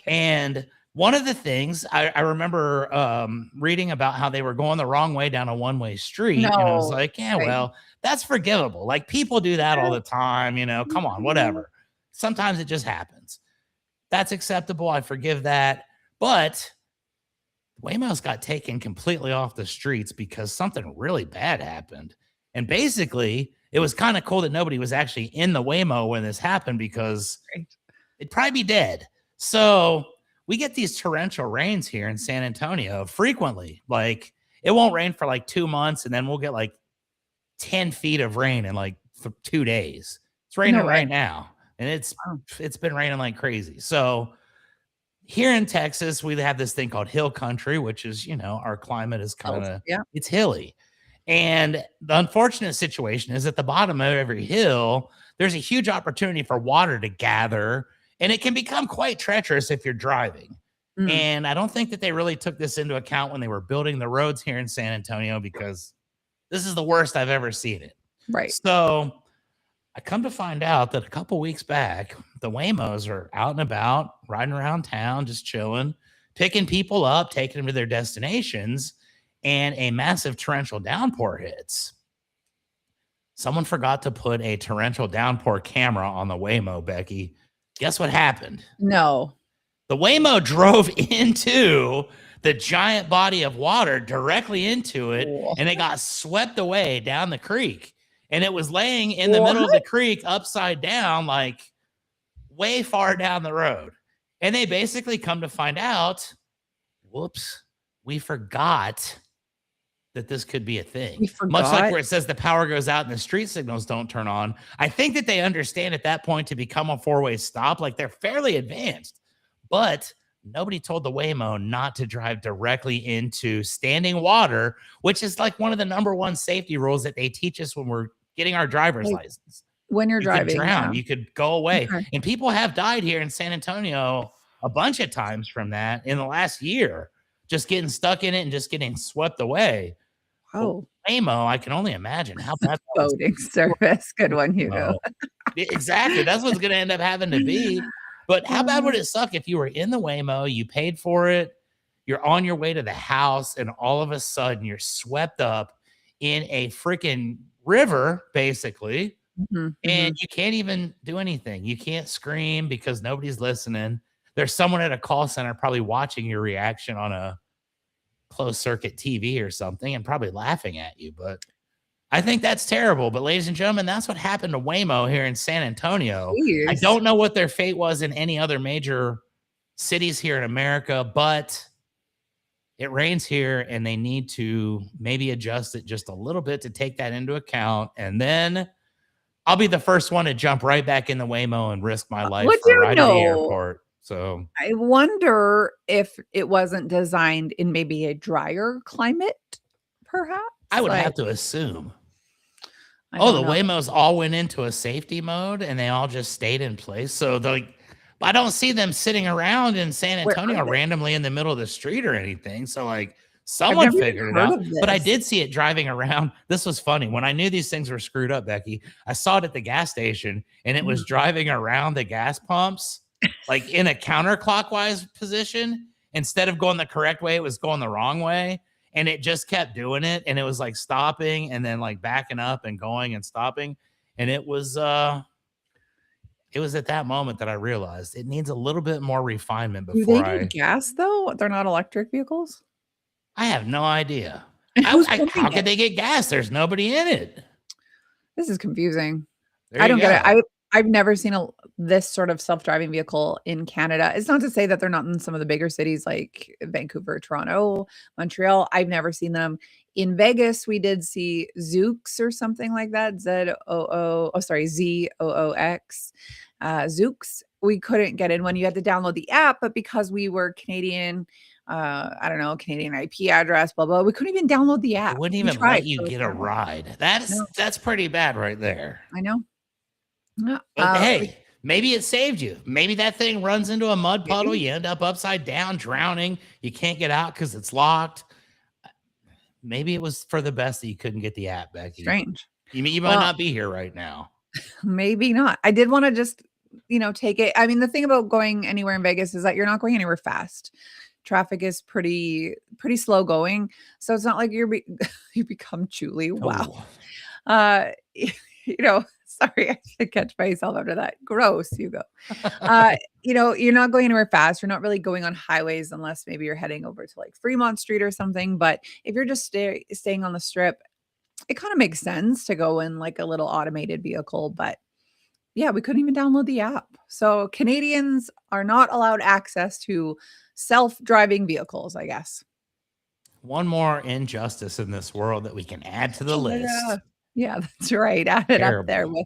And one of the things I remember reading about how they were going the wrong way down a one-way street. And I was like, well, that's forgivable. Like people do that all the time, come on, whatever. Sometimes it just happens. That's acceptable. I forgive that. But Waymos got taken completely off the streets because something really bad happened. And basically, it was kind of cool that nobody was actually in the Waymo when this happened because it'd probably be dead. So we get these torrential rains here in San Antonio frequently. Like it won't rain for like 2 months and then we'll get like 10 feet of rain in like 2 days. It's raining right now. And it's been raining like crazy. So here in Texas, we have this thing called hill country, which is, our climate is kind of, it's hilly. And the unfortunate situation is at the bottom of every hill, there's a huge opportunity for water to gather. And it can become quite treacherous if you're driving. And I don't think that they really took this into account when they were building the roads here in San Antonio because this is the worst I've ever seen it. Right. So I come to find out that a couple weeks back, the Waymos are out and about, riding around town, just chilling, picking people up, taking them to their destinations, and a massive torrential downpour hits. Someone forgot to put a torrential downpour camera on the Waymo, Becky. Guess what happened? No. The Waymo drove into the giant body of water directly into it, and it got swept away down the creek. And it was laying in the middle of the creek upside down, like way far down the road. And they basically come to find out, whoops, we forgot that this could be a thing. Much like where it says the power goes out and the street signals don't turn on. I think that they understand at that point to become a four-way stop, like they're fairly advanced. But nobody told the Waymo not to drive directly into standing water, which is like one of the number one safety rules that they teach us when we're getting our driver's license. When you're driving, could drown, you could go away. And people have died here in San Antonio a bunch of times from that in the last year, just getting stuck in it and just getting swept away. Oh, Waymo, I can only imagine how bad boating service. Good one, Hugo. Exactly. That's what's going to end up having to be. But how bad would it suck if you were in the Waymo, you paid for it, you're on your way to the house, and all of a sudden you're swept up in a freaking river, basically, and you can't even do anything. You can't scream because nobody's listening. There's someone at a call center probably watching your reaction on a closed circuit TV or something and probably laughing at you. But I think that's terrible. But ladies and gentlemen, that's what happened to Waymo here in San Antonio. Jeez. I don't know what their fate was in any other major cities here in America, but it rains here and they need to maybe adjust it just a little bit to take that into account. And then I'll be the first one to jump right back in the Waymo and risk my life for a ride to the airport. So I wonder if it wasn't designed in maybe a drier climate, perhaps. I would have to assume. The Waymos all went into a safety mode and they all just stayed in place. So I don't see them sitting around in San Antonio randomly in the middle of the street or anything. So like someone figured it out. But I did see it driving around. This was funny. When I knew these things were screwed up, Becky, I saw it at the gas station and it was driving around the gas pumps like in a counterclockwise position. Instead of going the correct way, it was going the wrong way. And it just kept doing it. And it was like stopping and then like backing up and going and stopping. And it was at that moment that I realized it needs a little bit more refinement before Do they need gas though? They're not electric vehicles? I have no idea. Who's How pumping could it? they get gas? There's nobody in it. This is confusing. There I you don't get go. it. I've never seen this sort of self-driving vehicle in Canada. It's not to say that they're not in some of the bigger cities like Vancouver, Toronto, Montreal. I've never seen them. In Vegas, we did see Zoox or something like that. Zoox. Zoox. We couldn't get in when you had to download the app, but because we were Canadian, I don't know, Canadian IP address, blah, blah, we couldn't even download the app. It wouldn't We even tried, let you so get a apparently. ride. No. That's pretty bad right there. I know. Yeah, But hey, maybe it saved you. Maybe that thing runs into a mud puddle. You end up upside down, drowning. You can't get out because it's locked. Maybe it was for the best that you couldn't get the app, Becky. Strange. You might not be here right now. Maybe not. I did want to just, take it. I mean, the thing about going anywhere in Vegas is that you're not going anywhere fast. Traffic is pretty slow going. So it's not like you become Julie. Wow. Oh. Sorry, I should catch myself after that. Gross, Hugo. You're not going anywhere fast. You're not really going on highways unless maybe you're heading over to like Fremont Street or something. But if you're just staying on the strip, it kind of makes sense to go in like a little automated vehicle. But yeah, we couldn't even download the app. So Canadians are not allowed access to self-driving vehicles, I guess. One more injustice in this world that we can add to the list. Yeah, that's right. Add it up there with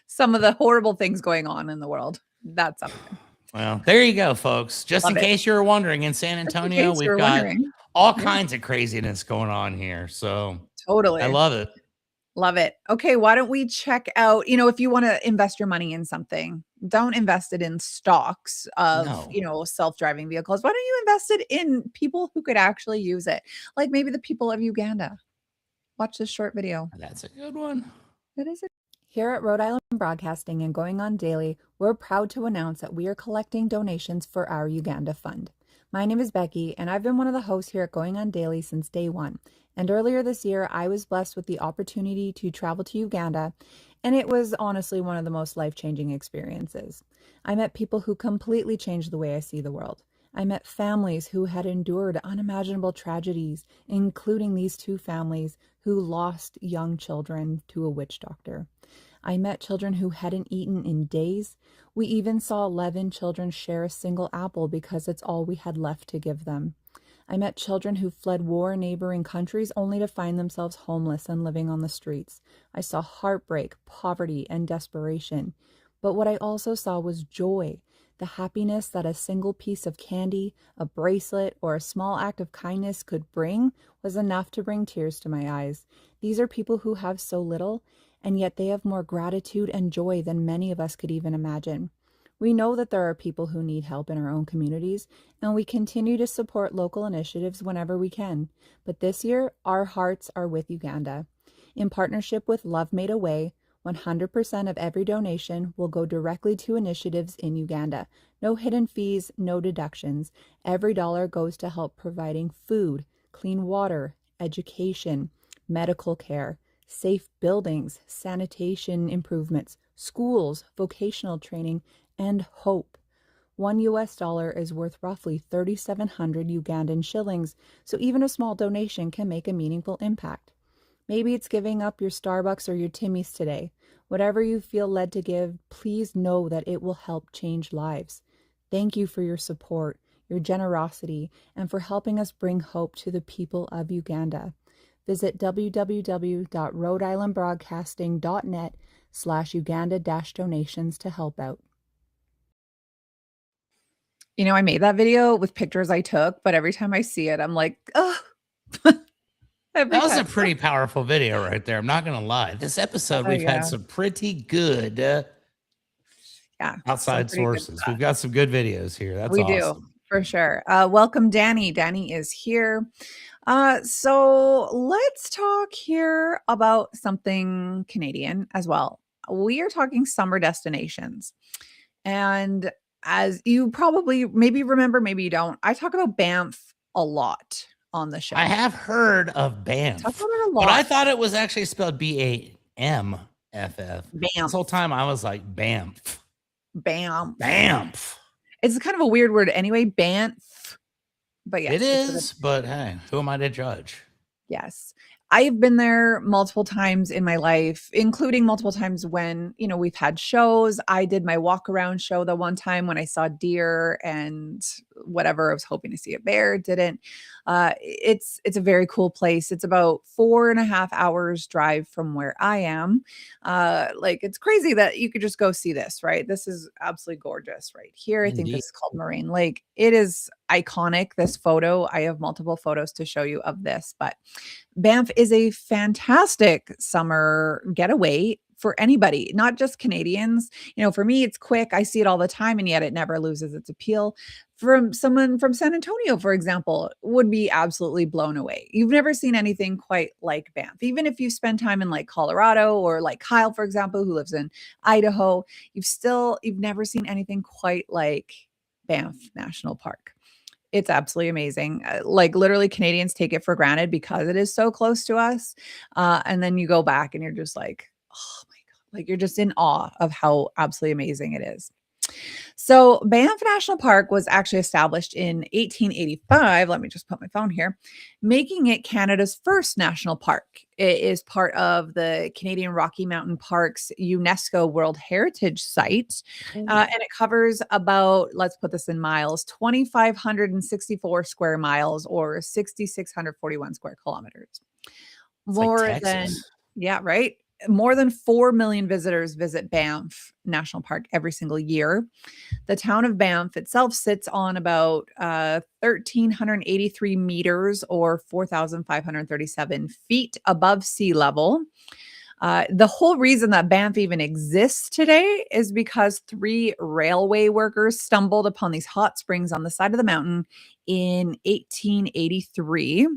some of the horrible things going on in the world. That's up there. Well, there you go, folks. Just in case you were wondering, in San Antonio, we've got all kinds of craziness going on here. So totally. I love it. Love it. Okay, why don't we check out, if you want to invest your money in something, don't invest it in stocks of, self-driving vehicles. Why don't you invest it in people who could actually use it? Like maybe the people of Uganda. Watch this short video. That's a good one. It is. Here at Rhode Island Broadcasting and Going On Daily, we're proud to announce that we are collecting donations for our Uganda Fund. My name is Becky, and I've been one of the hosts here at Going On Daily since day one. And earlier this year, I was blessed with the opportunity to travel to Uganda, and it was honestly one of the most life-changing experiences. I met people who completely changed the way I see the world. I met families who had endured unimaginable tragedies, including these two families who lost young children to a witch doctor. I met children who hadn't eaten in days. We even saw 11 children share a single apple because it's all we had left to give them. I met children who fled war in neighboring countries only to find themselves homeless and living on the streets. I saw heartbreak, poverty, and desperation. But what I also saw was joy. The happiness that a single piece of candy, a bracelet, or a small act of kindness could bring was enough to bring tears to my eyes. These are people who have so little, and yet they have more gratitude and joy than many of us could even imagine. We know that there are people who need help in our own communities, and we continue to support local initiatives whenever we can. But this year, our hearts are with Uganda. In partnership with Love Made a Way, 100% of every donation will go directly to initiatives in Uganda. No hidden fees, no deductions. Every dollar goes to help providing food, clean water, education, medical care, safe buildings, sanitation improvements, schools, vocational training, and hope. $1 is worth roughly 3,700 Ugandan shillings, so even a small donation can make a meaningful impact. Maybe it's giving up your Starbucks or your Timmy's today. Whatever you feel led to give, please know that it will help change lives. Thank you for your support, your generosity, and for helping us bring hope to the people of Uganda. Visit www.RhodeIslandBroadcasting.net/Uganda-donations to help out. I made that video with pictures I took, but every time I see it, I'm like, oh. That was a pretty powerful video right there. I'm not going to lie. This episode, we've had some pretty good outside sources. We've got some good videos here. That's awesome. We do, for sure. Welcome, Danny. Danny is here. So let's talk here about something Canadian as well. We are talking summer destinations. And as you probably maybe remember, maybe you don't, I talk about Banff a lot on the show. I have heard of Banff, but I thought it was actually spelled Bamff. This whole time I was like Banff. Banff. Banff. It's kind of a weird word anyway. Banff. But yes, It is, but hey, who am I to judge? yes. I've been there multiple times in my life, including multiple times when, we've had shows. I did my walk around show the one time when I saw deer and whatever. I was hoping to see a bear, didn't. It's a very cool place. It's about 4.5 hours drive from where I am. It's crazy that you could just go see this, right? This is absolutely gorgeous right here. I think Indeed. this is called Moraine Lake. It is iconic, this photo. I have multiple photos to show you of this, but Banff is a fantastic summer getaway for anybody, not just Canadians. For me, it's quick. I see it all the time, and yet it never loses its appeal. From someone from San Antonio, for example, would be absolutely blown away. You've never seen anything quite like Banff. Even if you spend time in like Colorado, or like Kyle, for example, who lives in Idaho, you've never seen anything quite like Banff National Park. It's absolutely amazing. Literally Canadians take it for granted because it is so close to us. And then you go back and you're just like, oh my God, you're just in awe of how absolutely amazing it is. So Banff National Park was actually established in 1885. Let me just put my phone here, making it Canada's first national park. It is part of the Canadian Rocky Mountain Parks UNESCO World Heritage Site. And it covers about, let's put this in miles, 2,564 square miles or 6,641 square kilometers. More than, yeah, right. More than 4 million visitors visit Banff National Park every single year. The town of Banff itself sits on about 1,383 meters or 4,537 feet above sea level. The whole reason that Banff even exists today is because 3 railway workers stumbled upon these hot springs on the side of the mountain in 1883.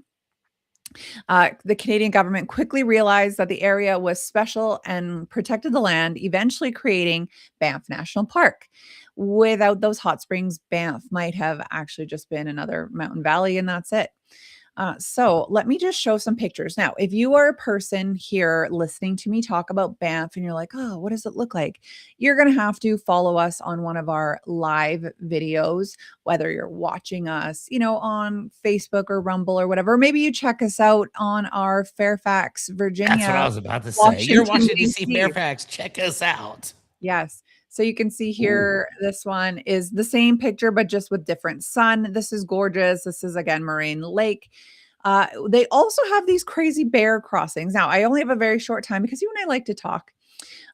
The Canadian government quickly realized that the area was special and protected the land, eventually creating Banff National Park. Without those hot springs, Banff might have actually just been another mountain valley, and that's it. So let me just show some pictures. Now, if you are a person here listening to me talk about Banff and you're like, oh, what does it look like? You're going to have to follow us on one of our live videos, whether you're watching us, on Facebook or Rumble or whatever. Maybe you check us out on our Fairfax, Virginia. That's what I was about to say. You're watching DC Fairfax. Check us out. Yes. So you can see here, this one is the same picture, but just with different sun. This is gorgeous. This is, again, Moraine Lake. They also have these crazy bear crossings. Now, I only have a very short time because you and I like to talk.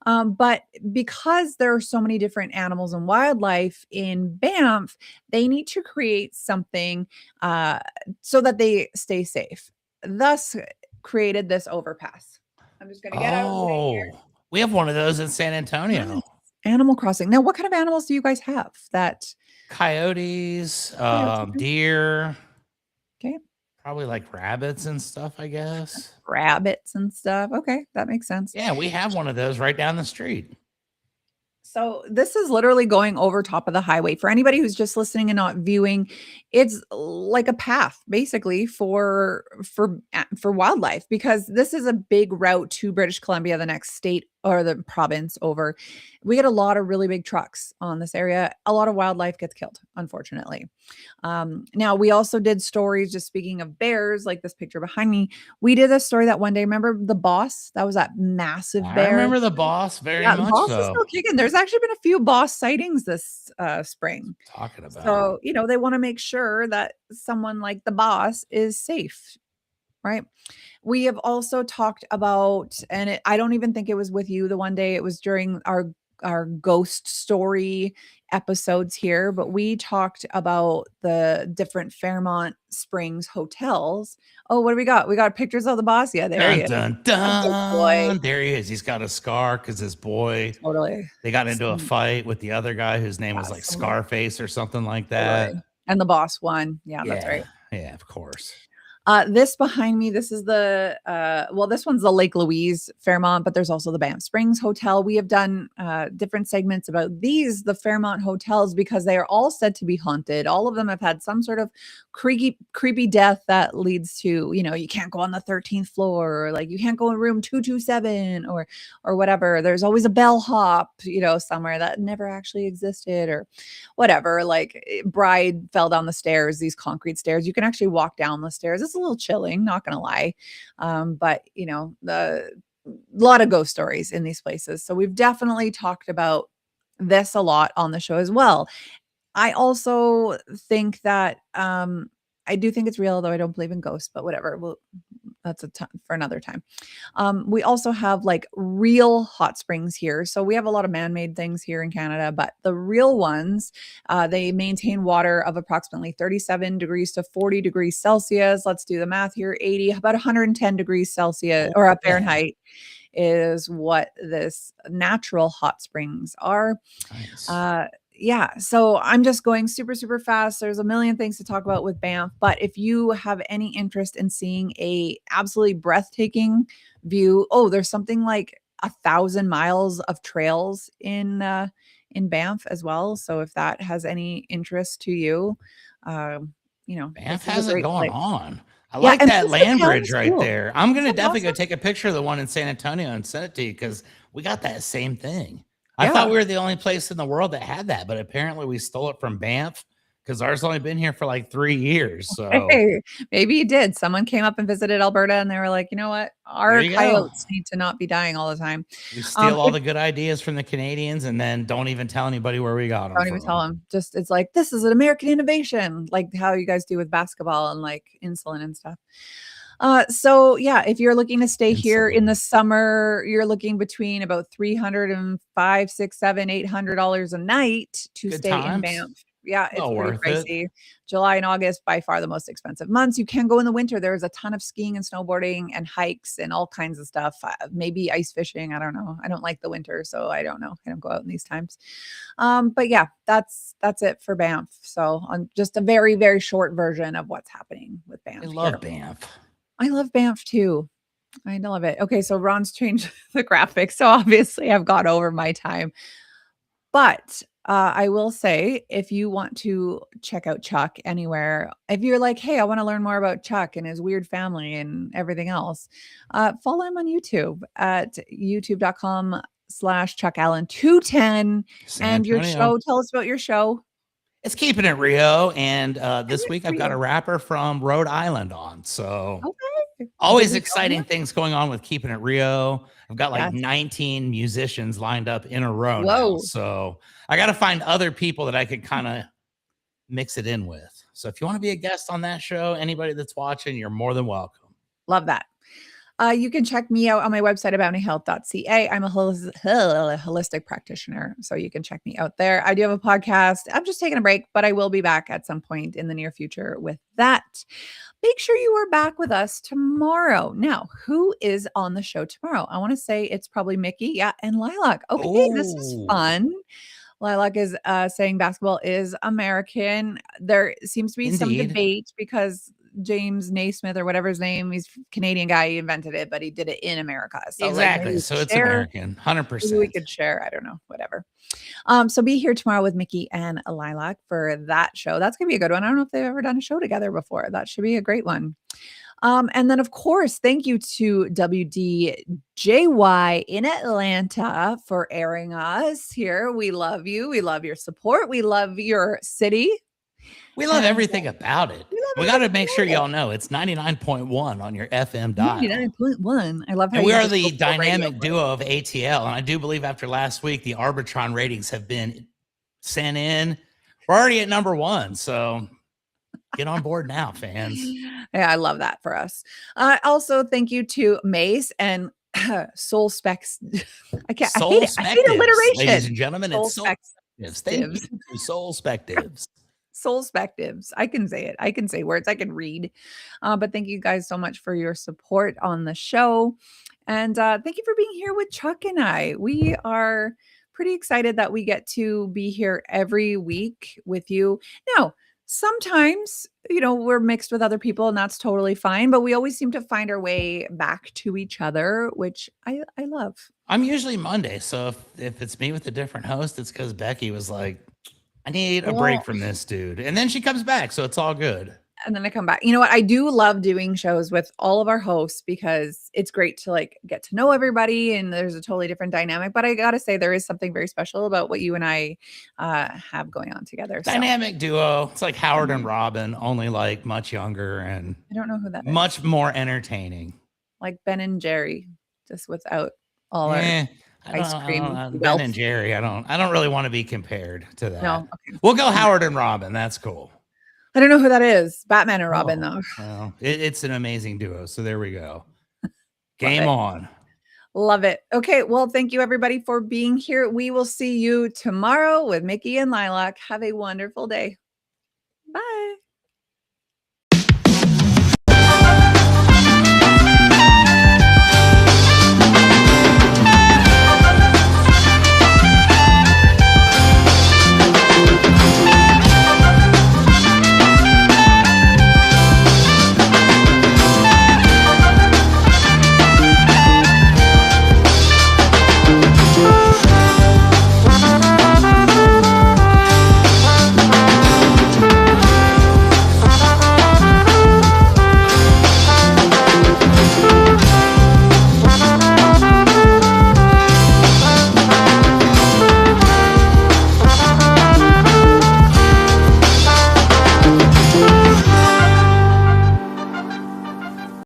But because there are so many different animals and wildlife in Banff, they need to create something so that they stay safe. Thus created this overpass. I'm just going to get out here. We have one of those in San Antonio. Nice. Animal Crossing. Now, what kind of animals do you guys have? Coyotes, deer. Okay. Probably like rabbits and stuff, I guess. Rabbits and stuff. Okay, that makes sense. Yeah, we have one of those right down the street. So this is literally going over top of the highway. For anybody who's just listening and not viewing, it's like a path basically for wildlife, because this is a big route to British Columbia, the next state or the province over. We get a lot of really big trucks on this area. A lot of wildlife gets killed, unfortunately. Now, we also did stories, just speaking of bears, like this picture behind me. We did a story that one day, remember the boss? That was that massive bear. I remember the boss very much. Boss so. is still kicking. There's actually been a few boss sightings this spring. Talking about. So, they want to make sure that someone like the boss is safe, right? We have also talked about, and I don't even think it was with you the one day, it was during our ghost story episodes here, but we talked about the different Fairmont Springs hotels. Oh, what do we got? We got pictures of the boss. Yeah, there he is. Dun, dun. There he is. He's got a scar because his boy. Totally. They got into a fight with the other guy whose name was like Scarface or something like that. Totally. And the boss won. Yeah, that's right. Yeah, of course. This behind me, this is the this one's the Lake Louise Fairmont, but there's also the Banff Springs Hotel. We have done different segments about the Fairmont hotels, because they are all said to be haunted. All of them have had some sort of creepy death that leads to, you can't go on the 13th floor, or like you can't go in room 227 or whatever. There's always a bellhop, somewhere that never actually existed, or whatever. Like bride fell down the stairs, these concrete stairs. You can actually walk down the stairs. It's a little chilling, not gonna lie. But the lot of ghost stories in these places. So we've definitely talked about this a lot on the show as well. I also think that I do think it's real, though I don't believe in ghosts, but whatever. Well, that's for another time. We also have like real hot springs here. So we have a lot of man-made things here in Canada, but the real ones, they maintain water of approximately 37 degrees to 40 degrees Celsius. Let's do the math here. About 110 degrees Celsius or Fahrenheit is what this natural hot springs are. Nice. Yeah, so I'm just going super, super fast. There's a million things to talk about with Banff, but if you have any interest in seeing a absolutely breathtaking view, there's something like 1,000 miles of trails in Banff as well. So if that has any interest to you, Banff has it going on. I Yeah, like and that plus the land town's bridge right cool. there. I'm gonna Isn't that definitely go awesome? take a picture of the one in San Antonio and send it to you, because we got that same thing. I Yeah. thought we were the only place in the world that had that, but apparently we stole it from Banff, because ours only been here for like 3 years. So Hey, maybe you did. Someone came up and visited Alberta and they were like, you know what? there Our you go. coyotes need to not be dying all the time. We steal all the good ideas from the Canadians and then don't even tell anybody where we got them Don't even tell them. Just it's like, this is an American innovation, like how you guys do with basketball and like insulin and stuff. So yeah, if you're looking to stay here in the summer, you're looking between about $305, $600, $700, $800 a night to Good stay times. in Banff. Yeah, it's Well pretty worth it. pricey. July and August, by far the most expensive months. You can go in the winter. There's a ton of skiing and snowboarding and hikes and all kinds of stuff. Maybe ice fishing. I don't know. I don't like the winter, so I don't know. I don't go out in these times. But yeah, that's it for Banff. So on just a very, very short version of what's happening with Banff. I love Banff. I love Banff too. I love it. Okay, so Ron's changed the graphics. So obviously I've gone over my time. But I will say, if you want to check out Chuck anywhere, if you're like, hey, I want to learn more about Chuck and his weird family and everything else, follow him on YouTube at youtube.com/ChuckAllen210. And your show, tell us about your show. It's Keeping It Rio. And this week I've got a rapper from Rhode Island on. So always exciting things going on with Keeping It Rio. I've got like 19 musicians lined up in a row now. So I got to find other people that I could kind of mix it in with. So if you want to be a guest on that show, anybody that's watching, you're more than welcome. Love that. You can check me out on my website at bountyhealth.ca. I'm a holistic practitioner, so you can check me out there. I do have a podcast. I'm just taking a break, but I will be back at some point in the near future with that. Make sure you are back with us tomorrow. Now, who is on the show tomorrow? I want to say it's probably Mickey, and Lilac. Okay, this is fun. Lilac is saying basketball is American. There seems to be some debate because James Naismith or whatever his name, he's a Canadian guy, he invented it, but he did it in America. So exactly. So it's American, 100%. Maybe we could share. I don't know, whatever. So be here tomorrow with Mickey and Lilac for that show. That's going to be a good one. I don't know if they've ever done a show together before. That should be a great one. And then, of course, thank you to WDJY in Atlanta for airing us here. We love you. We love your support. We love your city. We love everything about it. We got to make sure y'all know it's 99.1 on your FM dial. 99.1. I love how we are the dynamic duo of ATL. And I do believe after last week, the Arbitron ratings have been sent in. We're already at number 1. So get on board now, fans. Yeah, I love that for us. Also, thank you to Mace and Soul Specs. I hate alliteration. Ladies and gentlemen, it's Soul Spectives. Thank you to Soul Spectives. Soul Spectives. I can say it. I can say words. I can read. But thank you guys so much for your support on the show. And thank you for being here with Chuck and I. We are pretty excited that we get to be here every week with you. Now, Sometimes, we're mixed with other people and that's totally fine, but we always seem to find our way back to each other, which I love. I'm usually Monday. So if it's me with a different host, it's because Becky was like, I need a break from this dude. And then she comes back. So it's all good. And then I come back. You know what? I do love doing shows with all of our hosts because it's great to like get to know everybody and there's a totally different dynamic. But I got to say, there is something very special about what you and I have going on together. Dynamic duo. It's like Howard and Robin, only like much younger and I don't know who that is. Much more entertaining. Like Ben and Jerry, just without all our ice cream. Ben and Jerry. I don't really want to be compared to that. No. Okay. We'll go Howard and Robin. That's cool. I don't know who that is. Batman and Robin, though. Well, it's an amazing duo. So there we go. Game on. Love it. Okay. Well, thank you everybody for being here. We will see you tomorrow with Mickey and Lilac. Have a wonderful day.